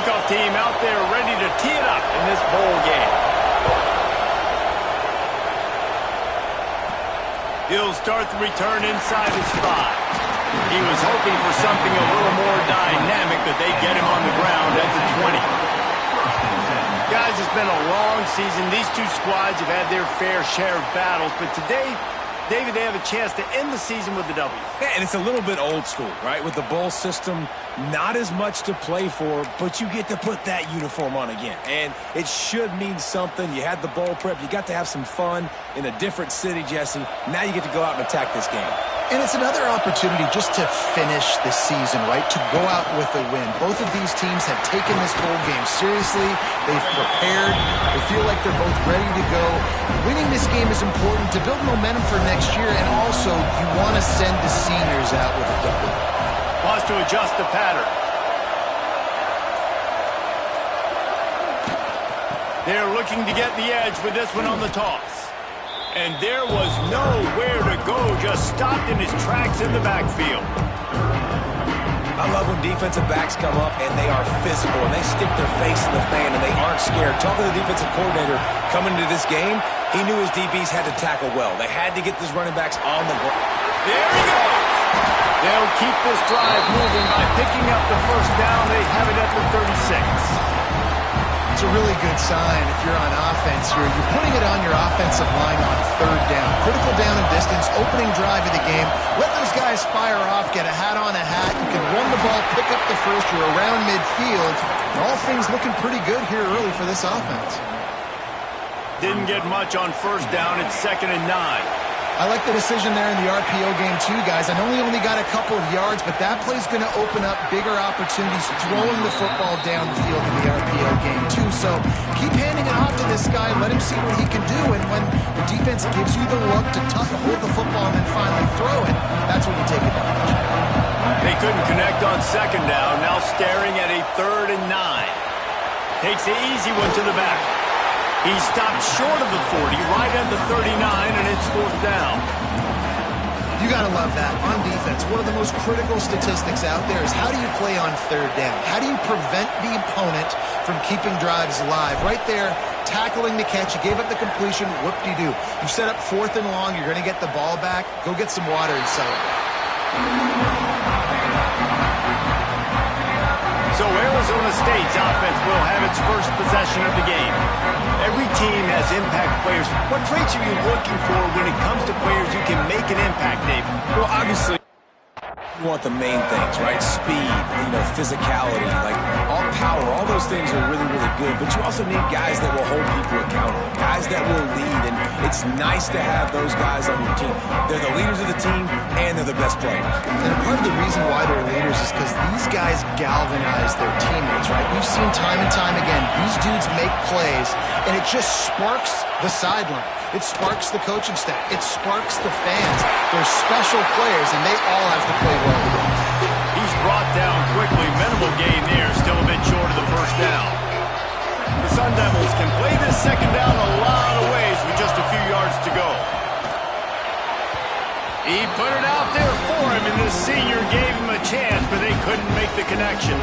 Kickoff team out there ready to tee it up in this bowl game. He'll start the return inside his 5. He was hoping for something a little more dynamic, but they get him on the ground at the 20. Guys, it's been a long season. These two squads have had their fair share of battles, but today, David, they have a chance to end the season with a W. Yeah, and it's a little bit old school, right? With the bowl system, not as much to play for, but you get to put that uniform on again. And it should mean something. You had the bowl prep. You got to have some fun in a different city, Jesse. Now you get to go out and attack this game. And it's another opportunity just to finish the season, right? To go out with a win. Both of these teams have taken this bowl game seriously. They've prepared. They feel like they're both ready to go. Winning this game is important to build momentum for next year, and also you want to send the seniors out with a good win. Wants to adjust the pattern. They're looking to get the edge with this one on the toss. And there was nowhere to go, just stopped in his tracks in the backfield. I love when defensive backs come up and they are physical and they stick their face in the fan and they aren't scared. Talking to the defensive coordinator coming into this game, he knew his DBs had to tackle well. They had to get these running backs on the ground. There he goes! They'll keep this drive moving by picking up the first down. They have it at the 36. It's a really good sign if you're on offense here. You're putting it on your offensive line on 3rd down. Critical down and distance, opening drive of the game. Let those guys fire off, get a hat on a hat. You can run the ball, pick up the first. You're around midfield. And all things looking pretty good here early for this offense. Didn't get much on 1st down. It's 2nd and 9. I like the decision there in the RPO game too, guys. I know he only got a couple of yards, but that play's going to open up bigger opportunities throwing the football down the field in the RPO game too. So keep handing it off to this guy. Let him see what he can do. And when the defense gives you the look to hold the football and then finally throw it, that's when you take advantage. They couldn't connect on 2nd down. Now staring at a 3rd and 9. Takes the easy one to the back. He stopped short of the 40, right at the 39, and it's 4th down. You got to love that. On defense, one of the most critical statistics out there is how do you play on 3rd down? How do you prevent the opponent from keeping drives alive? Right there, tackling the catch. You gave up the completion. Whoop-de-doo. You set up 4th and long. You're going to get the ball back. Go get some water and celebrate. So Arizona State's offense will have its first possession of the game. Every team has impact players. What traits are you looking for when it comes to players who can make an impact, David? Well, obviously, you want the main things, right? Speed, physicality, like all power, all those things are really, really good. But you also need guys that will hold people accountable, guys that will lead. And it's nice to have those guys on your team. They're the leaders of the team, and they're the best players. And part of the reason why they're leaders is because these guys galvanize their teammates, right? We've seen time and time again, these dudes make plays, and it just sparks the sideline. It sparks the coaching staff. It sparks the fans. They're special players, and they all have to play well together. He's brought down quickly. Minimal gain there. Still a bit short of the 1st down. The Sun Devils can play this 2nd down a lot of ways with just a few yards to go. He put it out there for him, and the senior gave him a chance, but they couldn't make the connection.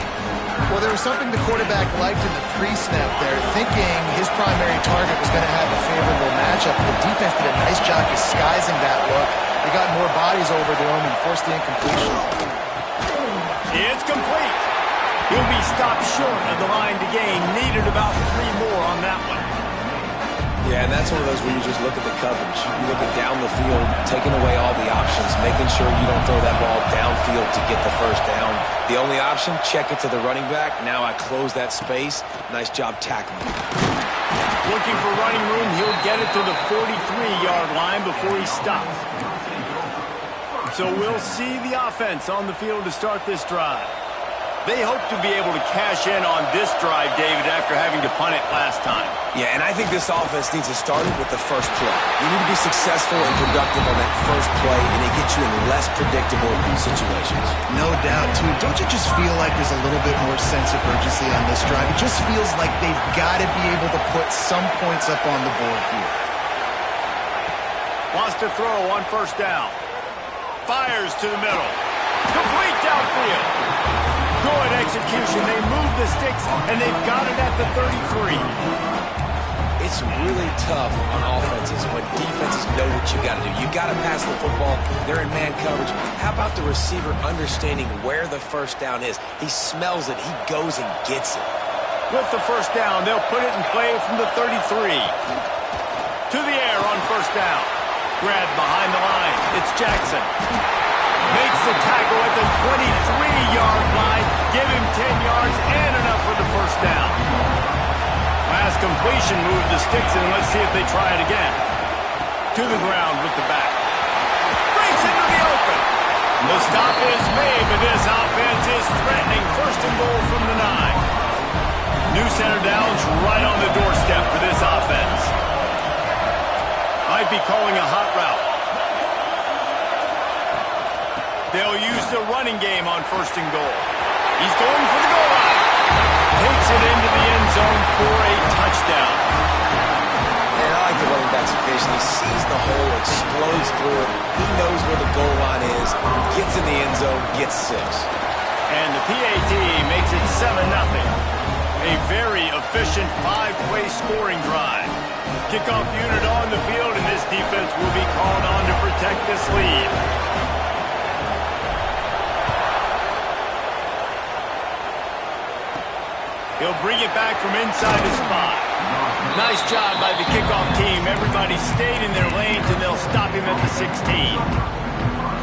Well, there was something the quarterback liked in the pre-snap there, thinking his primary target was going to have a favorable matchup. The defense did a nice job disguising that look. They got more bodies over to him and forced the incompletion. It's complete. He'll be stopped short of the line to gain. Needed about 3 more on that one. Yeah, and that's one of those where you just look at the coverage. You look at down the field, taking away all the options, making sure you don't throw that ball downfield to get the 1st down. The only option, check it to the running back. Now I close that space. Nice job tackling. Looking for running room. He'll get it to the 43-yard line before he stops. So we'll see the offense on the field to start this drive. They hope to be able to cash in on this drive, David, after having to punt it last time. Yeah, and I think this offense needs to start it with the first play. You need to be successful and productive on that first play, and it gets you in less predictable situations. No doubt, too. Don't you just feel like there's a little bit more sense of urgency on this drive? It just feels like they've got to be able to put some points up on the board here. Wants to throw on 1st down. Fires to the middle. Complete downfield. Good execution. They move the sticks, and they've got it at the 33. It's really tough on offenses when defenses know what you got to do. You got to pass the football. They're in man coverage. How about the receiver understanding where the first down is? He smells it. He goes and gets it. With the first down, they'll put it in play from the 33. To the air on first down. Grab behind the line. It's Jackson. Makes the tackle at the 23-yard line. Give him 10 yards and enough for the first down. Last completion moved the sticks in. Let's see if they try it again. To the ground with the back. Breaks into the open. The stop is made, but this offense is threatening. First and goal from the 9. New center downs right on the doorstep for this offense. Might be calling a hot route. They'll use the running game on first and goal. He's going for the goal line. Takes it into the end zone for a touchdown. And I like the running back's vision. He sees the hole, explodes through it. He knows where the goal line is, gets in the end zone, gets 6. And the PAT makes it 7-0. A very efficient 5-play scoring drive. Kickoff unit on the field, and this defense will be called on to protect this lead. He'll bring it back from inside his 5. Nice job by the kickoff team. Everybody stayed in their lanes, and they'll stop him at the 16.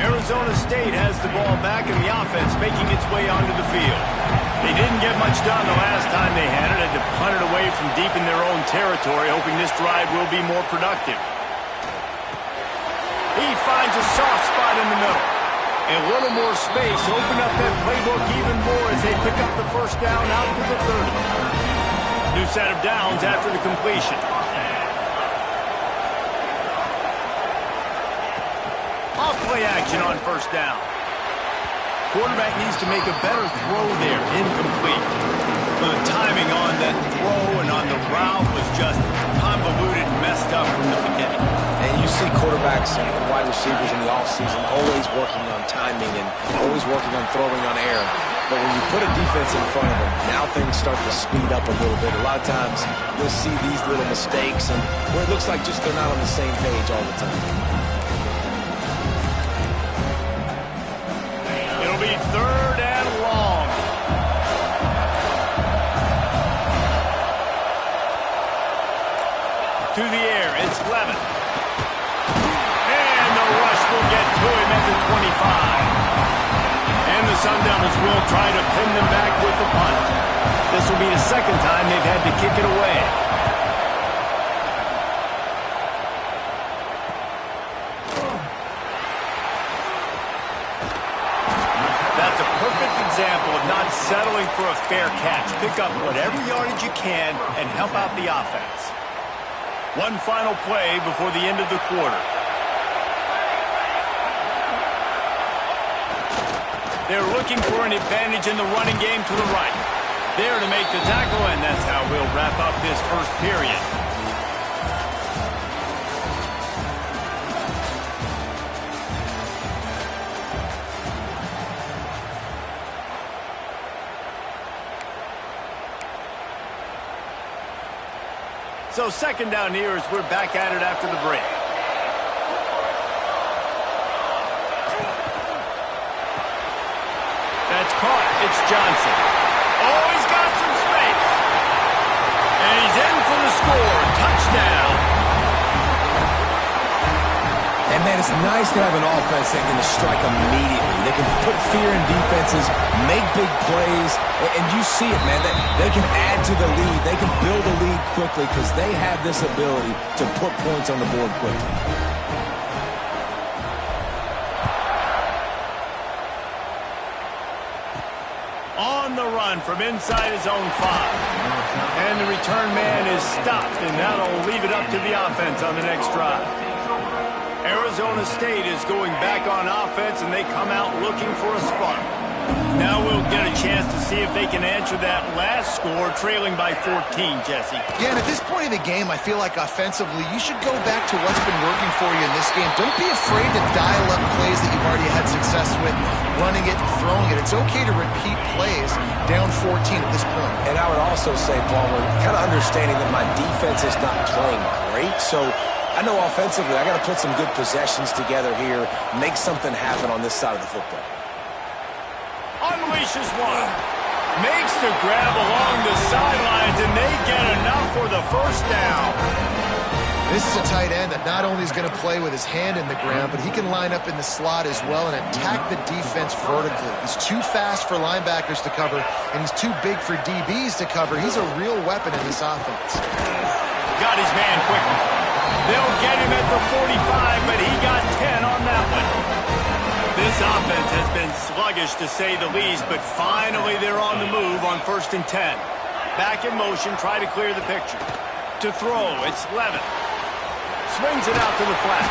Arizona State has the ball back, and the offense making its way onto the field. They didn't get much done the last time they had it. Had to punt it away from deep in their own territory, hoping this drive will be more productive. He finds a soft spot in the middle. A little more space, open up that playbook even more as they pick up the first down out to the 30. New set of downs after the completion. Off play action on first down. Quarterback needs to make a better throw there, incomplete. The timing on that throw and on the route was just convoluted, messed up from the beginning. And you see quarterbacks and wide receivers in the offseason always working on timing and always working on throwing on air. But when you put a defense in front of them, now things start to speed up a little bit. A lot of times you'll see these little mistakes and where it looks like just they're not on the same page all the time. It'll be 3rd and long. To the air, it's Levin. And the rush will get to him at the 25. And the Sun Devils will try to pin them back with the punt. This will be the second time they've had to kick it away. That's a perfect example of not settling for a fair catch. Pick up whatever yardage you can and help out the offense. One final play before the end of the quarter. They're looking for an advantage in the running game to the right. There to make the tackle, and that's how we'll wrap up this first period. So second down here as we're back at it after the break. That's caught. It's Johnson. Oh, he's got some space. And he's in for the score. Touchdown. And, man, it's nice to have an offense that can strike immediately. They can put fear in defenses, make big plays, and you see it, man. They can add to the lead. They can build a lead quickly because they have this ability to put points on the board quickly. On the run from inside his own 5. And the return man is stopped, and that'll leave it up to the offense on the next drive. Arizona State is going back on offense, and they come out looking for a spark. Now we'll get a chance to see if they can answer that last score, trailing by 14, Jesse. Yeah, and at this point of the game, I feel like offensively, you should go back to what's been working for you in this game. Don't be afraid to dial up plays that you've already had success with, running it and throwing it. It's okay to repeat plays down 14 at this point. And I would also say, Palmer, kind of understanding that my defense is not playing great, so I know offensively I got to put some good possessions together here, make something happen on this side of the football. Unleashes one. Makes the grab along the sidelines, and they get enough for the first down. This is a tight end that not only is going to play with his hand in the ground, but he can line up in the slot as well and attack the defense vertically. He's too fast for linebackers to cover, and he's too big for DBs to cover. He's a real weapon in this offense. Got his man quickly. They'll get him at the 45, but he got 10 on that one. This offense has been sluggish, to say the least, but finally they're on the move on 1st and 10. Back in motion, try to clear the picture. To throw, it's Levin. Swings it out to the flat.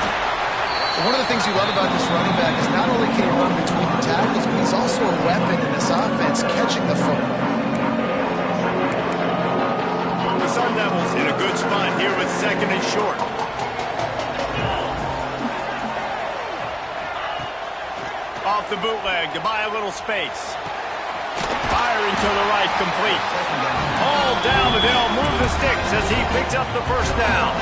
One of the things you love about this running back is not only can he run between the tackles, but he's also a weapon in this offense, catching the football. The Sun Devils in a good spot here with 2nd and short. Off the bootleg to buy a little space. Firing to the right, complete. All down, but they'll move the sticks as he picks up the first down.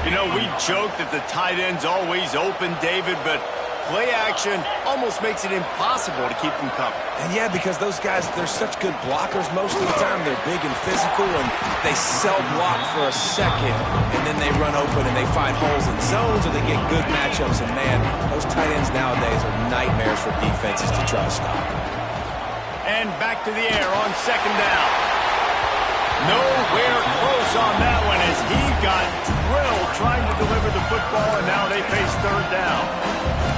You know, we joke that the tight end's always open, David, but play action almost makes it impossible to keep them covered. And yeah, because those guys, they're such good blockers most of the time. They're big and physical, and they sell block for a second, and then they run open and they find holes in zones, or they get good matchups. And man, those tight ends nowadays are nightmares for defenses to try to stop. And back to the air on 2nd down. Nowhere close on that one as he got drilled trying to deliver the football, and now they face 3rd down.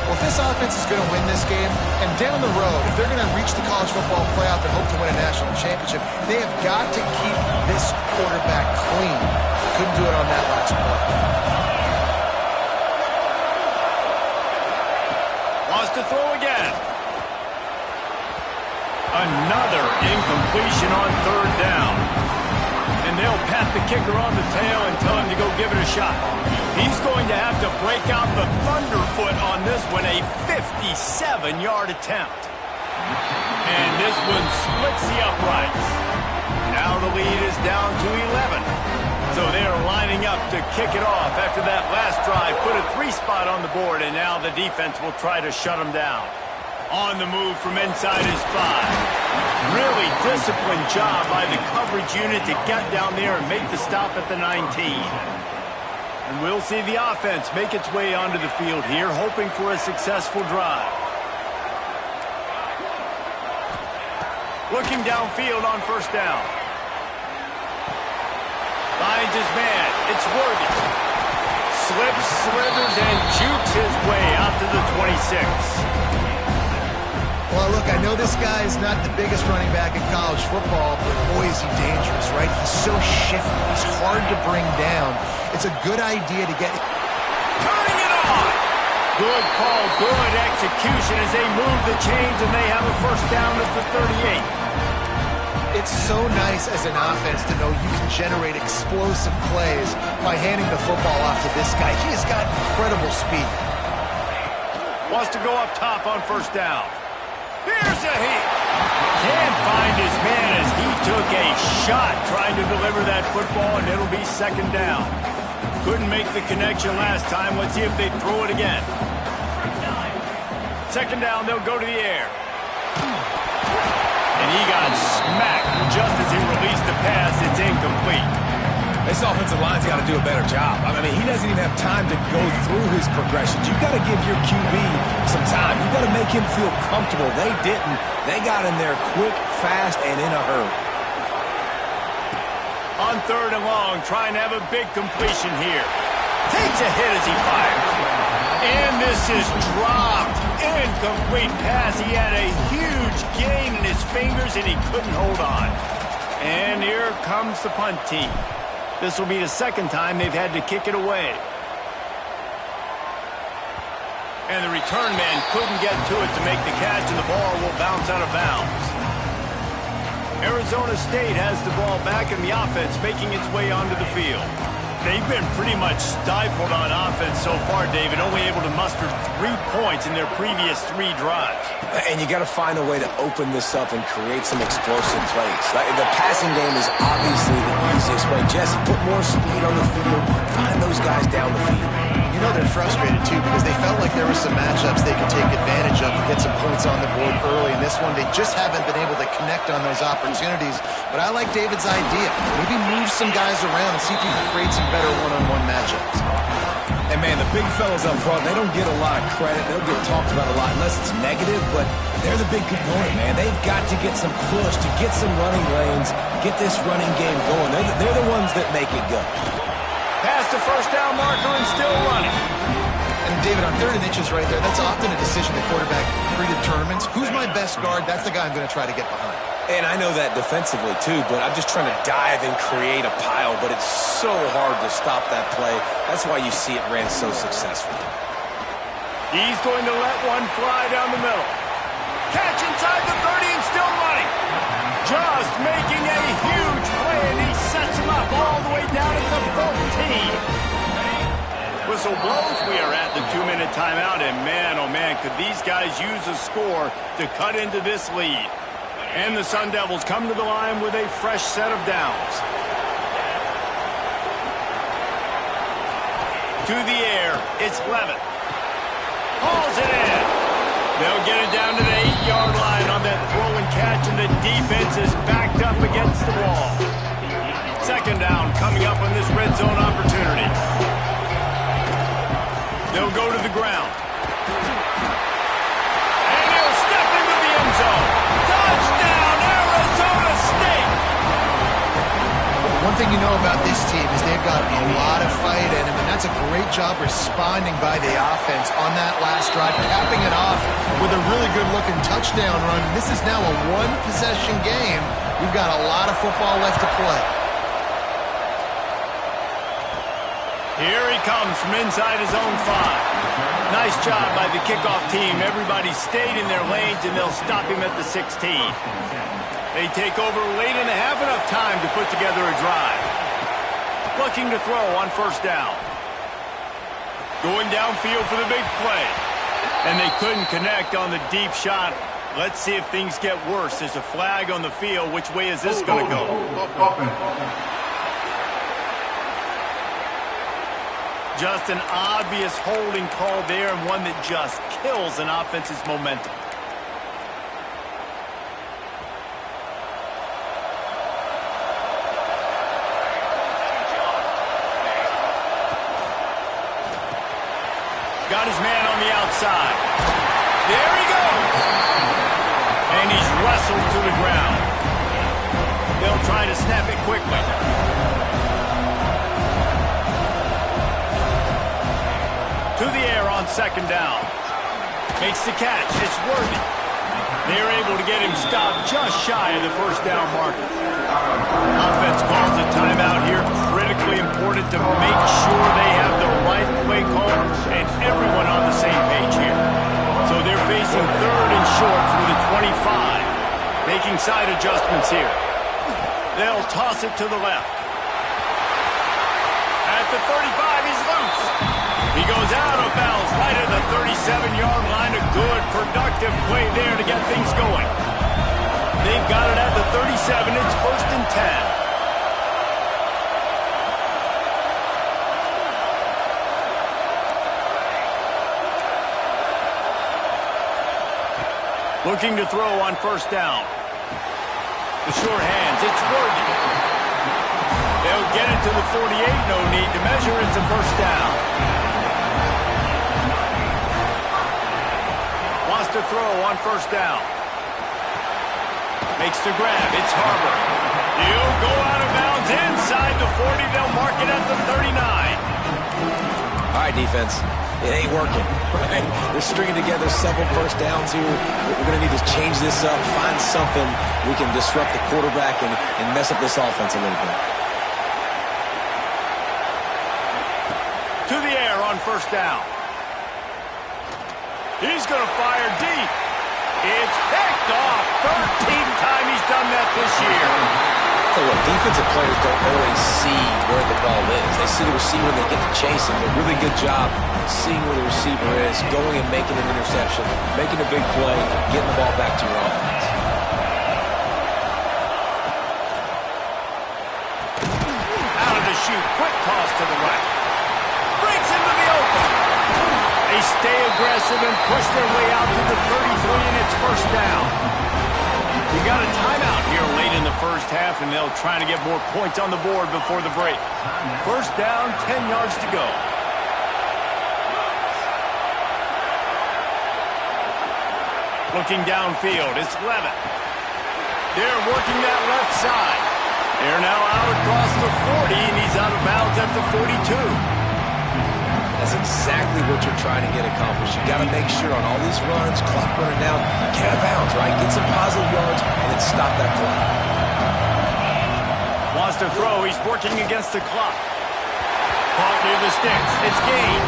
Well, if this offense is going to win this game, and down the road, if they're going to reach the college football playoff and hope to win a national championship, they have got to keep this quarterback clean. Couldn't do it on that last play. Wants to throw again. Another incompletion on 3rd down. And they'll pat the kicker on the tail and tell him to go give it a shot. He's going to have to break out the thunderfoot on this one, a 57-yard attempt. And this one splits the uprights. Now the lead is down to 11. So they're lining up to kick it off after that last drive. Put a 3-spot on the board, and now the defense will try to shut them down. On the move from inside his 5. Really disciplined job by the coverage unit to get down there and make the stop at the 19. And we'll see the offense make its way onto the field here, hoping for a successful drive. Looking downfield on 1st down. Finds his man. It's Worthy. Slips, slithers, and jukes his way out to the 26. Well, look, I know this guy is not the biggest running back in college football, but boy, is he dangerous, right? He's so shifty. He's hard to bring down. It's a good idea to get... Turning it on! Good call, good execution as they move the chains, and they have a 1st down at the 38. It's so nice as an offense to know you can generate explosive plays by handing the football off to this guy. He has got incredible speed. Wants to go up top on 1st down. Here's a hit. Can't find his man as he took a shot trying to deliver that football, and it'll be 2nd down. Couldn't make the connection last time. Let's see if they throw it again. 2nd down, they'll go to the air. And he got smacked just as he released the pass. It's incomplete. This offensive line's got to do a better job. I mean, he doesn't even have time to go through his progressions. You've got to give your QB some time. You've got to make him feel comfortable. They didn't. They got in there quick, fast, and in a hurry. On 3rd and long, trying to have a big completion here. Takes a hit as he fires. And this is dropped. Incomplete pass. He had a huge gain in his fingers, and he couldn't hold on. And here comes the punt team. This will be the 2nd time they've had to kick it away. And the return man couldn't get to it to make the catch, and the ball will bounce out of bounds. Arizona State has the ball back, and the offense making its way onto the field. They've been pretty much stifled on offense so far, David, only able to muster 3 points in their previous 3 drives. And you got to find a way to open this up and create some explosive plays. The passing game is obviously the easiest way. Jesse, put more speed on the field. Find those guys down the field. You know they're frustrated, too, because they felt like there were some matchups they could take advantage of to get some points on the board early. In this one, they just haven't been able to connect on those opportunities. But I like David's idea. Maybe move some guys around and see if you can create some better one-on-one matchups. And, man, the big fellas up front, they don't get a lot of credit. They don't get talked about a lot unless it's negative, but they're the big component, man. They've got to get some push, to get some running lanes, get this running game going. They're the ones that make it go. Past the first down marker and still running. And, David, on 3rd and inches right there, that's often a decision the quarterback predetermines. Who's my best guard? That's the guy I'm going to try to get behind. And I know that defensively, too, but I'm just trying to dive and create a pile, but it's so hard to stop that play. That's why you see it ran so successfully. He's going to let one fly down the middle. Catch inside the 30 and still running. Just making a huge play, and he sets him up all the way down at the 14. Whistle blows. We are at the 2-minute timeout, and man, oh man, could these guys use a score to cut into this lead. And the Sun Devils come to the line with a fresh set of downs. To the air, it's Levitt. Hauls it in. They'll get it down to the 8-yard line on that throw and catch, and the defense is backed up against the wall. 2nd down coming up on this red zone opportunity. They'll go to the ground. And he'll step into the end zone. Touchdown, Arizona State! One thing you know about this team is they've got a lot of fight in them, and that's a great job responding by the offense on that last drive, capping it off with a really good-looking touchdown run. This is now a 1-possession game. We've got a lot of football left to play. Here he comes from inside his own 5. Nice job by the kickoff team. Everybody stayed in their lanes, and they'll stop him at the 16. They take over late and have enough time to put together a drive. Looking to throw on 1st down. Going downfield for the big play. And they couldn't connect on the deep shot. Let's see if things get worse. There's a flag on the field. Which way is this going to go? Just an obvious holding call there, and one that just kills an offense's momentum. Got his man on the outside. There he goes. And he's wrestled to the ground. They'll try to snap it quickly. To the air on 2nd down. Makes the catch. It's Worthy. They're able to get him stopped just shy of the 1st down marker. Offense calls a timeout here. Critically important to make sure they have the right play call and everyone on the same page here. So they're facing 3rd and short from the 25. Making side adjustments here. They'll toss it to the left. At the 35, he's loose. He goes out of bounds right at the 37-yard line. A good, productive play there to get things going. They've got it at the 37. It's 1st and 10. Looking to throw on 1st down. The short hands, it's Worthy. They'll get it to the 48, no need to measure. It's a 1st down. Wants to throw on 1st down. Makes the grab, it's Harbor. He'll go out of bounds inside the 40. They'll mark it at the 39. All right, defense. It ain't working, right? We're stringing together several 1st downs here. We're going to need to change this up, find something we can disrupt the quarterback and mess up this offense a little bit. To the air on 1st down. He's going to fire deep. It's picked off. 13th time he's done that this year. So what, defensive players don't always see where the ball is. They see the receiver and they get to chase him. A really good job seeing where the receiver is, going and making an interception, making a big play, getting the ball back to your offense. Out of the chute, quick toss to the right. Breaks into the open. They stay aggressive and push their way out to the 33, and it's first down. You got a timeout here late in the first half, and they'll try to get more points on the board before the break. First down, 10 yards to go. Looking downfield, it's Levitt. They're working that left side. They're now out across the 40, and he's out of bounds at the 42. That's exactly what you're trying to get accomplished. You got to make sure on all these runs, clock running down, get out of bounds, right? Get some positive yards, and then stop that clock. Wants to throw. He's working against the clock. Caught near the sticks. It's gained.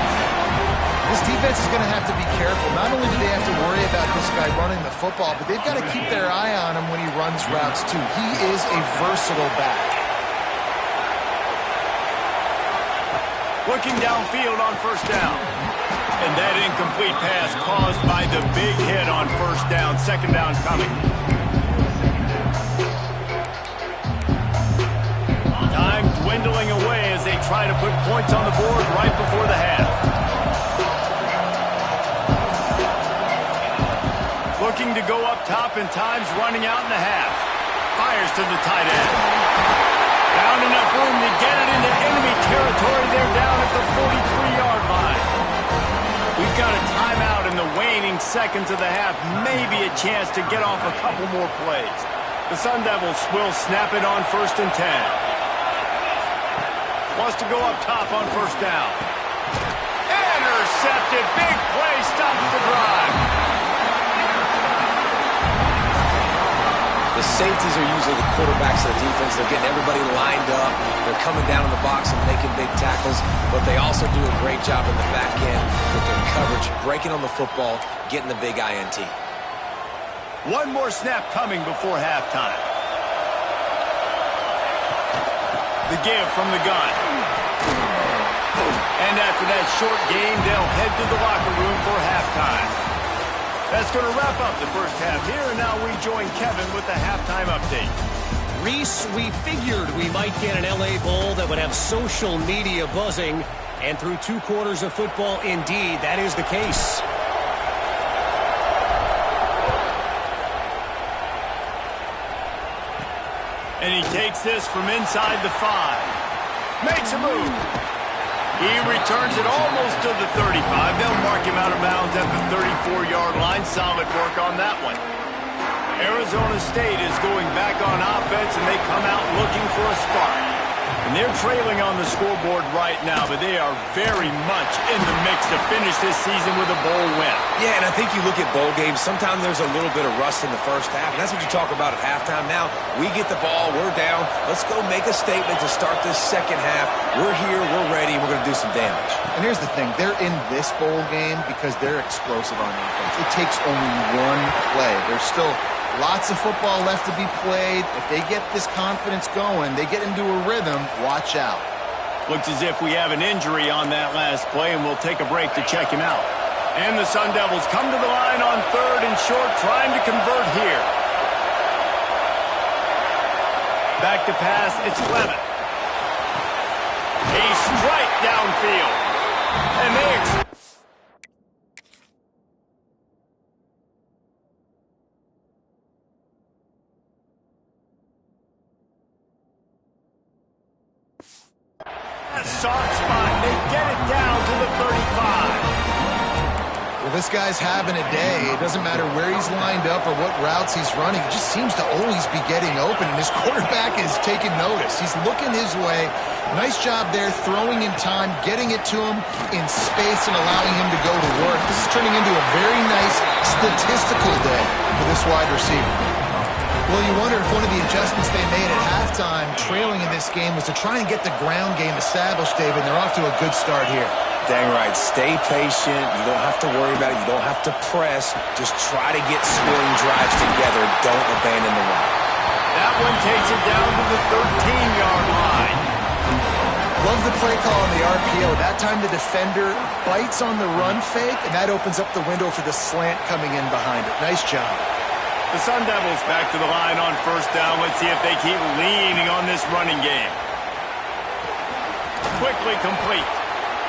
This defense is going to have to be careful. Not only do they have to worry about this guy running the football, but they've got to keep their eye on him when he runs routes, too. He is a versatile back. Looking downfield on first down. And that incomplete pass caused by the big hit on first down. Second down coming. Time dwindling away as they try to put points on the board right before the half. Looking to go up top, and time's running out in the half. Fires to the tight end. Found enough room to get it into enemy territory. They're down at the 43-yard line. We've got a timeout in the waning seconds of the half. Maybe a chance to get off a couple more plays. The Sun Devils will snap it on 1st and 10. Wants to go up top on first down. Intercepted. Big play. Stops the drive. The safeties are usually the quarterbacks of the defense. They're getting everybody lined up. They're coming down in the box and making big tackles, but they also do a great job in the back end with their coverage, breaking on the football, getting the big INT. One more snap coming before halftime. The give from the gun. And after that short game, they'll head to the locker room for halftime. That's going to wrap up the first half here, and now we join Kevin with the halftime update. Reese, we figured we might get an LA Bowl that would have social media buzzing, and through 2 quarters of football, indeed, that is the case. And he takes this from inside the 5. Makes a move. He returns it almost to the 35. They'll mark him out of bounds at the 34-yard line. Solid work on that one. Arizona State is going back on offense, and they come out looking for a spark. And they're trailing on the scoreboard right now, but they are very much in the mix to finish this season with a bowl win. Yeah, and I think you look at bowl games, sometimes there's a little bit of rust in the first half, and that's what you talk about at halftime. Now, we get the ball, we're down. Let's go make a statement to start this second half. We're here, we're ready, we're going to do some damage. And here's the thing. They're in this bowl game because they're explosive on offense. It takes only one play. There's still lots of football left to be played. If they get this confidence going, they get into a rhythm, watch out. Looks as if we have an injury on that last play, and we'll take a break to check him out. And the Sun Devils come to the line on 3rd and short, trying to convert here. Back to pass, it's Levitt. A strike downfield. And they soft spot. They get it down to the 35. Well, this guy's having a day. It doesn't matter where he's lined up or what routes he's running. He just seems to always be getting open, and his quarterback is taking notice. He's looking his way. Nice job there, throwing in time, getting it to him in space and allowing him to go to work. This is turning into a very nice statistical day for this wide receiver. Well, you wonder if one of the adjustments they made at halftime, trailing in this game, was to try and get the ground game established, David. They're off to a good start here. Dang right. Stay patient. You don't have to worry about it. You don't have to press. Just try to get scoring drives together. Don't abandon the run. That one takes it down to the 13-yard line. Love the play call on the RPO. That time the defender bites on the run fake, and that opens up the window for the slant coming in behind it. Nice job. The Sun Devils back to the line on first down. Let's see if they keep leaning on this running game. Quickly complete.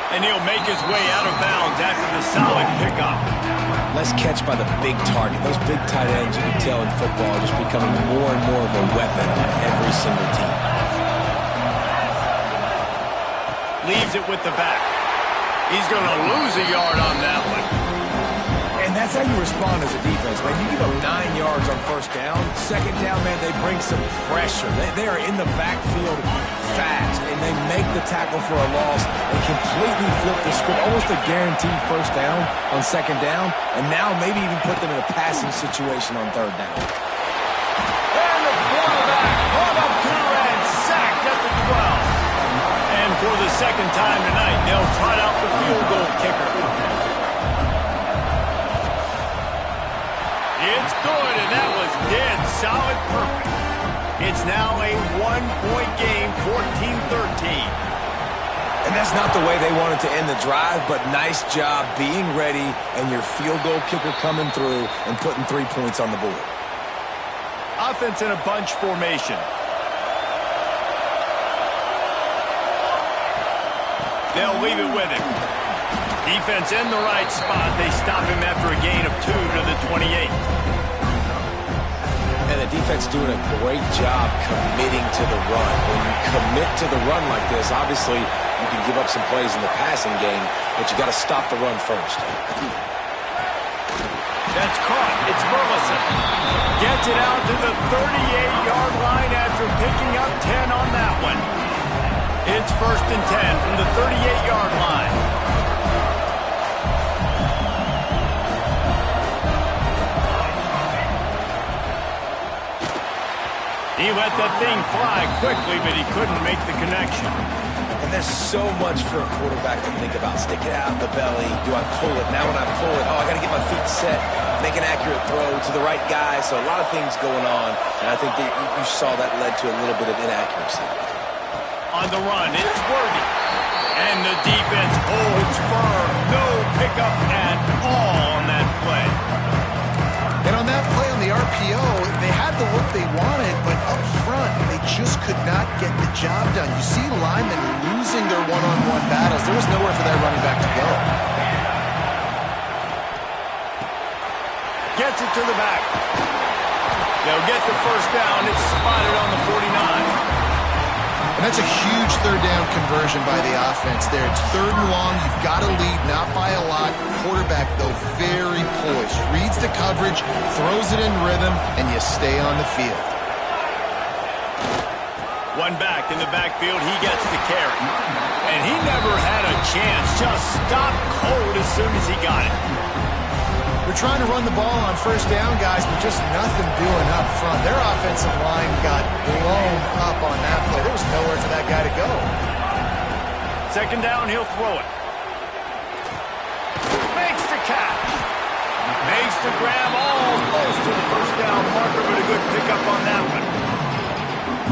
And he'll make his way out of bounds after the solid pickup. Let's catch by the big target. Those big tight ends, you can tell in football, are just becoming more and more of a weapon on every single team. Leaves it with the back. He's going to lose a yard on that one. And that's how you respond as a defense, man. You give up 9 yards on first down. Second down, man, they bring some pressure. They are in the backfield fast, and they make the tackle for a loss. They completely flip the script, almost a guaranteed first down on second down, and now maybe even put them in a passing situation on third down. And the quarterback brought up to and sacked at the 12. And for the second time tonight, they'll trot out the field goal kicker. It's good, and that was dead solid perfect. It's now a one-point game, 14-13. And that's not the way they wanted to end the drive, but nice job being ready and your field goal kicker coming through and putting 3 points on the board. Offense in a bunch formation. They'll leave it with him. Defense in the right spot. They stop him after a gain of 2 to the 28. And the defense doing a great job committing to the run. When you commit to the run like this, obviously you can give up some plays in the passing game, but you got to stop the run first. That's caught. It's Burleson. Gets it out to the 38-yard line after picking up 10 on that one. It's 1st and 10 from the 38-yard line. He let that thing fly quickly, but he couldn't make the connection. And there's so much for a quarterback to think about. Stick it out in the belly. Do I pull it? Now when I pull it, I got to get my feet set, make an accurate throw to the right guy. So a lot of things going on, and I think that you saw that led to a little bit of inaccuracy. On the run, it's Worthy. And the defense holds firm. No pickup at all on that play. And on that play on the RPO, they had the look they wanted, but up front, they just could not get the job done. You see linemen losing their one-on-one battles. There was nowhere for that running back to go. Gets it to the back. They'll get the first down. It's spotted on the 49. And that's a huge third down conversion by the offense there. It's 3rd and long. You've got to lead, not by a lot. Quarterback, though, very poised. Reads the coverage, throws it in rhythm, and you stay on the field. One back in the backfield. He gets the carry. And he never had a chance. Just stopped cold as soon as he got it. They're trying to run the ball on first down, guys, but just nothing doing up front. Their offensive line got blown up on that play. There was nowhere for that guy to go. Second down, he'll throw it. Makes the catch. Makes the grab almost to the first down marker, but a good pickup on that one.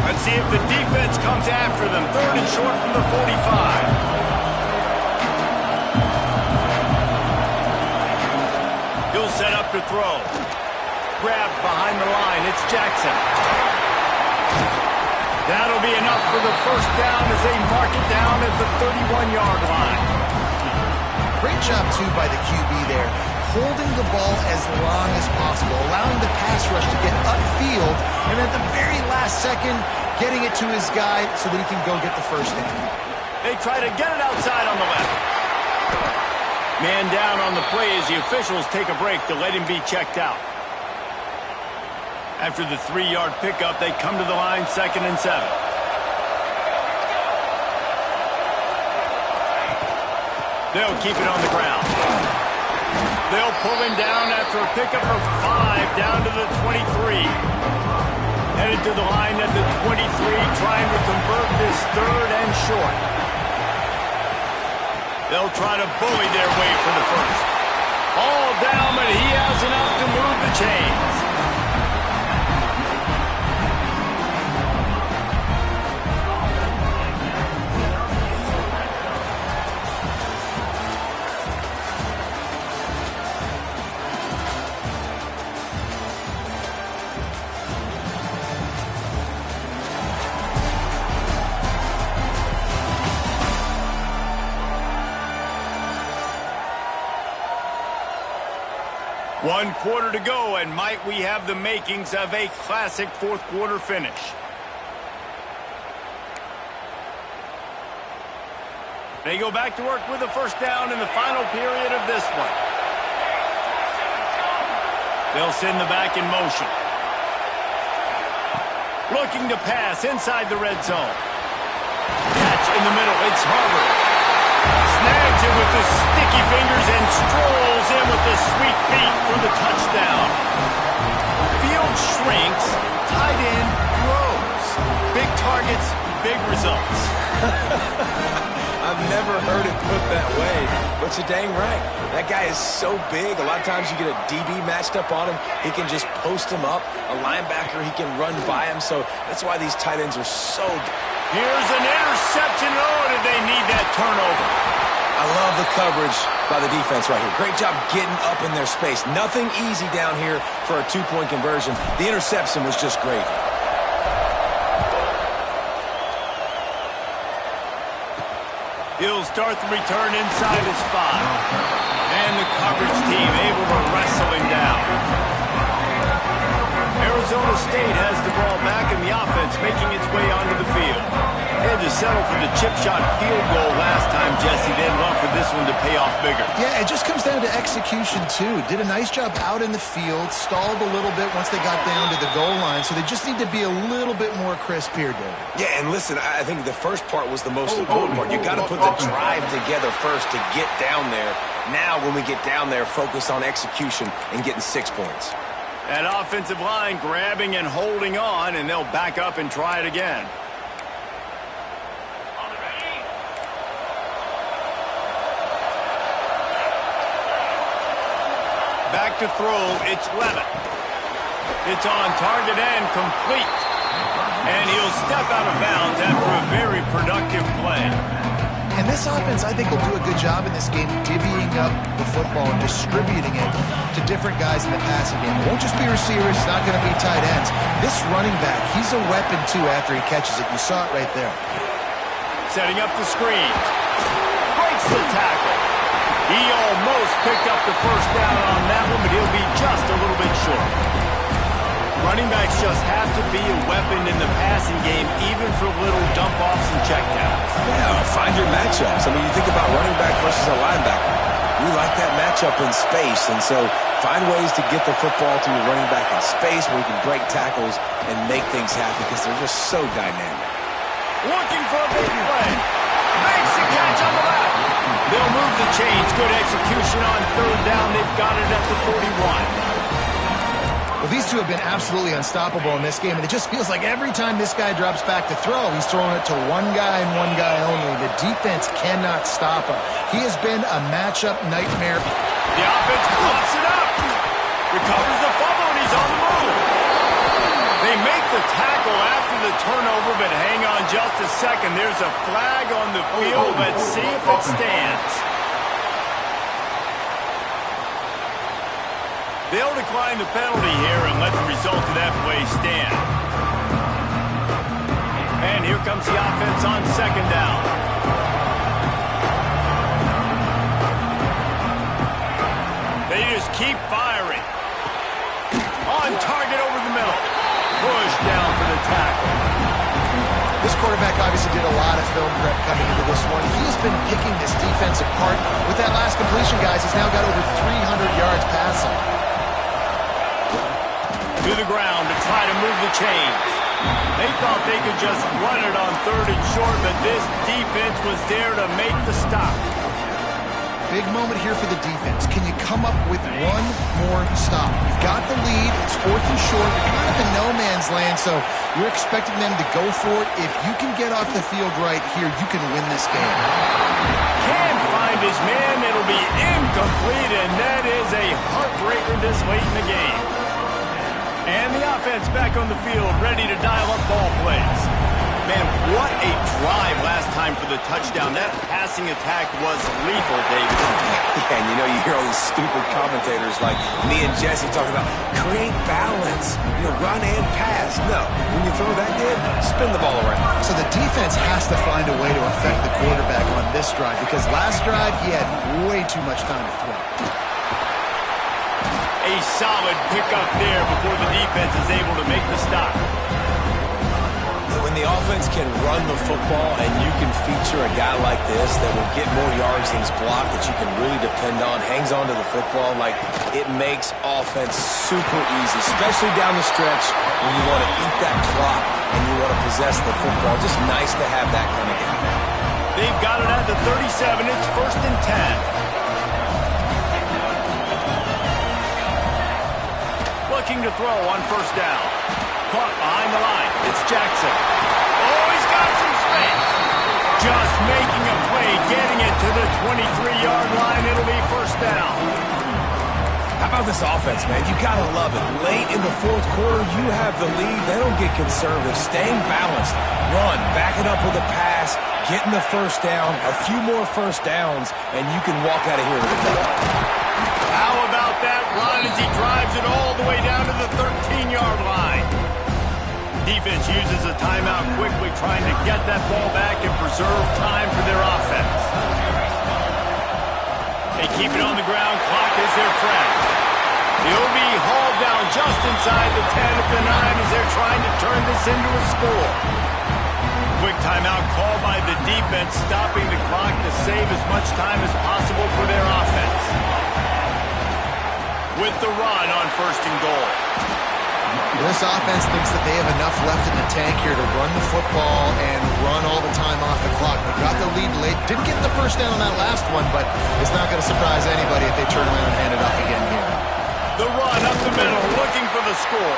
Let's see if the defense comes after them. 3rd and short from the 45. He'll set up to throw. Grabbed behind the line. It's Jackson. That'll be enough for the first down as they mark it down at the 31-yard line. Great job, too, by the QB there. Holding the ball as long as possible, allowing the pass rush to get upfield, and at the very last second, getting it to his guy so that he can go get the first down. They try to get it outside on the left. Man down on the play as the officials take a break to let him be checked out. After the 3-yard pickup, they come to the line 2nd and 7. They'll keep it on the ground. They'll pull him down after a pickup of 5 down to the 23. Headed to the line at the 23, trying to convert this third and short. They'll try to bully their way for the first. All down, but he has enough to move the chains. One quarter to go, and might we have the makings of a classic fourth quarter finish. They go back to work with a first down in the final period of this one. They'll send the back in motion. Looking to pass inside the red zone. Catch in the middle. It's Harvard. Snags it with the sticky fingers and strolls in with the sweet feet for the touchdown. Field shrinks, tight end grows. Big targets, big results. I've never heard it put that way, but you're dang right. That guy is so big. A lot of times you get a DB matched up on him. He can just post him up. A linebacker, he can run by him. So that's why these tight ends are so good. Here's an interception. Oh, did they need that turnover? I love the coverage by the defense right here. Great job getting up in their space. Nothing easy down here for a two-point conversion. The interception was just great. He'll start the return inside his 5. And the coverage team able to wrestle him down. Arizona State has the ball back in the offense, making its way onto the field. They had to settle for the chip shot field goal last time, Jesse. They'd love for this one to pay off bigger. Yeah, it just comes down to execution, too. Did a nice job out in the field, stalled a little bit once they got down to the goal line, so they just need to be a little bit more crisp here, David. Yeah, and listen, I think the first part was the most important part. You got to put the drive together first to get down there. Now, when we get down there, focus on execution and getting 6 points. That offensive line grabbing and holding on, and they'll back up and try it again. Back to throw, it's Levitt. It's on target and complete. And he'll step out of bounds after a very productive play. And this offense, I think, will do a good job in this game divvying up the football and distributing it to different guys in the passing game. It won't just be receivers. It's not going to be tight ends. This running back, he's a weapon, too, after he catches it. You saw it right there. Setting up the screen. Breaks the tackle. He almost picked up the first down on that one, but he'll be just a little bit short. Running backs just have to be a weapon in the passing game, even for little dump-offs and checkdowns. Yeah, find your matchups. I mean, you think about running back versus a linebacker. We like that matchup in space, and so find ways to get the football to your running back in space where you can break tackles and make things happen because they're just so dynamic. Looking for a big play. Makes the catch on the left. They'll move the chains. Good execution on third down. They've got it at the 41. Well, these two have been absolutely unstoppable in this game, and it just feels like every time this guy drops back to throw, he's throwing it to one guy and one guy only. The defense cannot stop him. He has been a matchup nightmare. The offense coughs it up. Recovers the fumble, and he's on the move. They make the tackle after the turnover, but hang on just a second. There's a flag on the field. Let's see if it stands. They'll decline the penalty here and let the result of that play stand. And here comes the offense on second down. They just keep firing. On target over the middle. Push down for the tackle. This quarterback obviously did a lot of film prep coming into this one. He has been picking this defense apart. With that last completion, guys, he's now got over 300 yards passing. To the ground to try to move the chains. They thought they could just run it on third and short, but this defense was there to make the stop. big moment here for the defense. Can you come up with one more stop? You've got the lead. It's 4th and short. You're kind of in no man's land, so you're expecting them to go for it. If you can get off the field right here, you can win this game. Can't find his man. It'll be incomplete, and that is a heartbreaker this late in the game. And the offense back on the field, ready to dial up ball plays. Man, what a drive last time for the touchdown. That passing attack was lethal, David. Yeah, and you know, you hear all these stupid commentators like me and Jesse talking about create balance, run and pass. No, when you throw that good, spin the ball around. So the defense has to find a way to affect the quarterback on this drive, because last drive he had way too much time to throw. A solid pickup there before the defense is able to make the stop. When the offense can run the football and you can feature a guy like this that will get more yards than his block, that you can really depend on, hangs on to the football, like, it makes offense super easy, especially down the stretch when you want to eat that clock and you want to possess the football. Just nice to have that kind of guy. They've got it at the 37. It's 1st and 10. Looking to throw on 1st down. Caught behind the line. It's Jackson. Oh, he's got some space. Just making a play, getting it to the 23-yard line. It'll be 1st down. How about this offense, man? You got to love it. Late in the 4th quarter, you have the lead. They don't get conservative. Staying balanced. Run. Back it up with a pass. Getting the 1st down. A few more 1st downs, and you can walk out of here with a dub. How about that run as he drives it all the way down to the 13-yard line? Defense uses a timeout quickly, trying to get that ball back and preserve time for their offense. They keep it on the ground. Clock is their friend. He'll be hauled down just inside the 10 at the 9 as they're trying to turn this into a score. Quick timeout called by the defense, stopping the clock to save as much time as possible for their offense. With the run on 1st and goal. This offense thinks that they have enough left in the tank here to run the football and run all the time off the clock. They got the lead late. Didn't get the 1st down on that last one, but it's not going to surprise anybody if they turn around and hand it off again here. The run up the middle, looking for the score.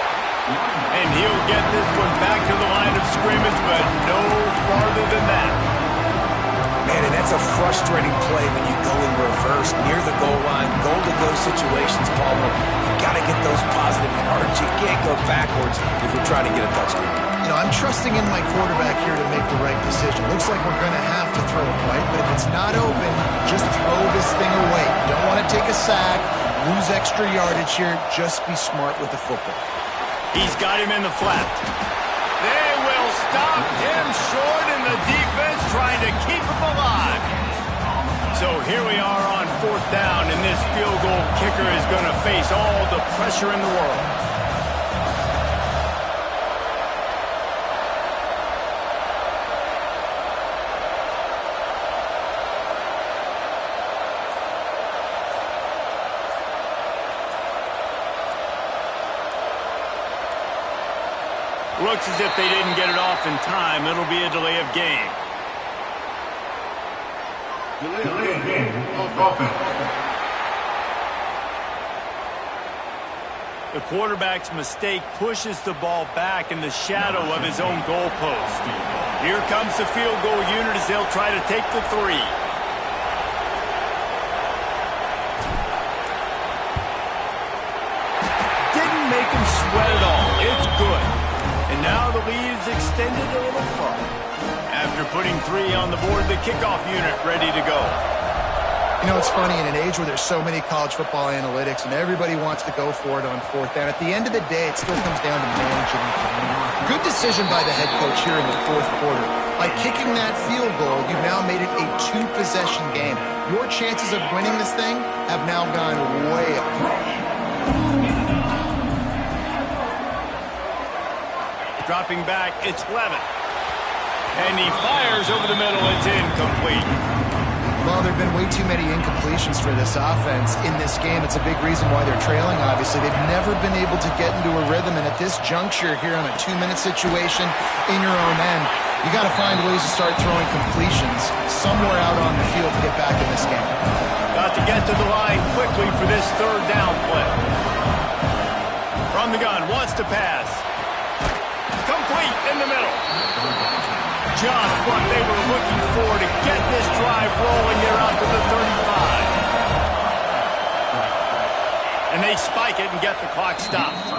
And he'll get this one back to the line of scrimmage, but no farther than that. Man, and that's a frustrating play when you go in reverse near the goal line, goal-to-go situations, Paul. You got to get those positive yards. You can't go backwards if you're trying to get a touchdown. I'm trusting in my quarterback here to make the right decision. Looks like we're going to have to throw it, right? But if it's not open, just throw this thing away. Don't want to take a sack, lose extra yardage here. Just be smart with the football. He's got him in the flat. They will stop him short, and the defense trying to keep him alive. So here we are on 4th down, and this field goal kicker is going to face all the pressure in the world. Looks as if they didn't get it off in time. It'll be a delay of game. Delay of game. Offense. The quarterback's mistake pushes the ball back in the shadow of his own goalpost. Here comes the field goal unit as they'll try to take the 3. Didn't make him sweat at all. It's good. And now the lead is extended a little further. After putting 3 on the board, the kickoff unit ready to go. It's funny, in an age where there's so many college football analytics and everybody wants to go for it on 4th down, at the end of the day, it still comes down to managing the game. Good decision by the head coach here in the 4th quarter. By kicking that field goal, you've now made it a 2-possession game. Your chances of winning this thing have now gone way up. Dropping back, it's Levin. And he fires over the middle. It's incomplete. Well, there have been way too many incompletions for this offense in this game. It's a big reason why they're trailing, obviously. They've never been able to get into a rhythm, and at this juncture here on a 2-minute situation in your own end, you got to find ways to start throwing completions somewhere out on the field to get back in this game. Got this third down play. From the gun, wants to pass. Complete in the middle. Just what they were looking for to get this drive rolling there out to the 35. And they spike it and get the clock stopped.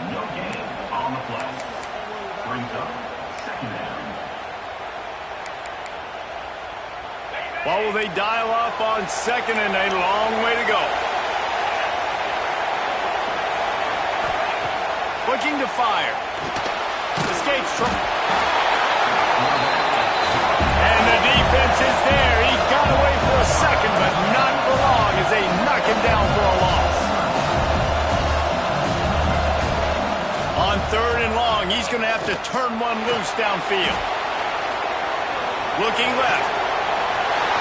No gain on the play. Brings up second down. Well, will they dial up on second and a long way to go? Looking to fire. Escapes trouble. And the defense is there. He got away for a second, but not for long as they knock him down for a loss. On third and long, he's going to have to turn one loose downfield. Looking left.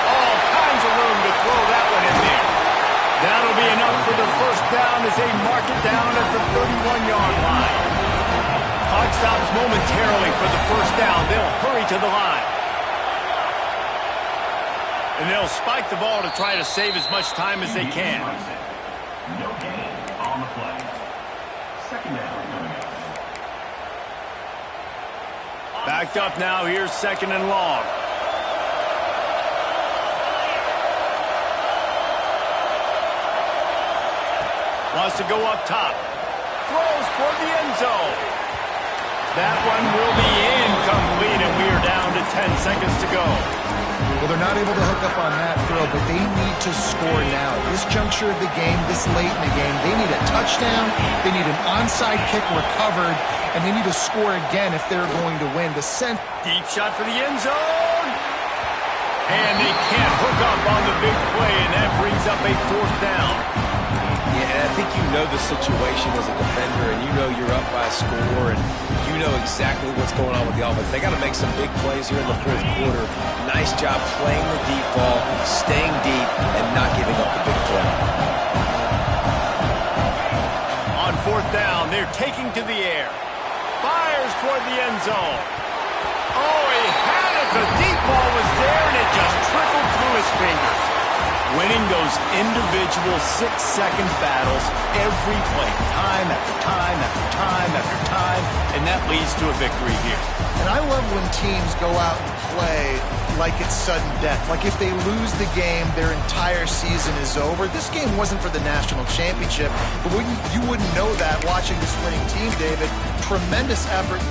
All kinds of room to throw that one in there. That'll be enough for the first down as they mark it down at the 31-yard line. Clock stops momentarily for the first down. They'll hurry to the line. And they'll spike the ball to try to save as much time as they can. No gain on the play. Second down coming up. Backed up now. Here's second and long. Wants to go up top. Throws toward the end zone. That one will be incomplete, and we are down to 10 seconds to go. Well, they're not able to hook up on that throw, but they need to score now. This juncture of the game, this late in the game, they need a touchdown, they need an onside kick recovered, and they need to score again if they're going to win. Deep shot for the end zone. And they can't hook up on the big play, and that brings up a fourth down. Yeah, and I think you know the situation as a defender, and you know you're up by a score, and you know exactly what's going on with the offense. They got to make some big plays here in the fourth quarter. Nice job playing the deep ball, staying deep, and not giving up the big play. On fourth down, they're taking to the air. Fires toward the end zone. Oh, he had it. The deep ball was there, and it just trickled through his fingers. Winning those individual 6-second battles every play, time after time after time after time, and that leads to a victory here. And I love when teams go out and play like it's sudden death. Like if they lose the game, their entire season is over. This game wasn't for the national championship, but you wouldn't know that watching this winning team, David. Tremendous effort.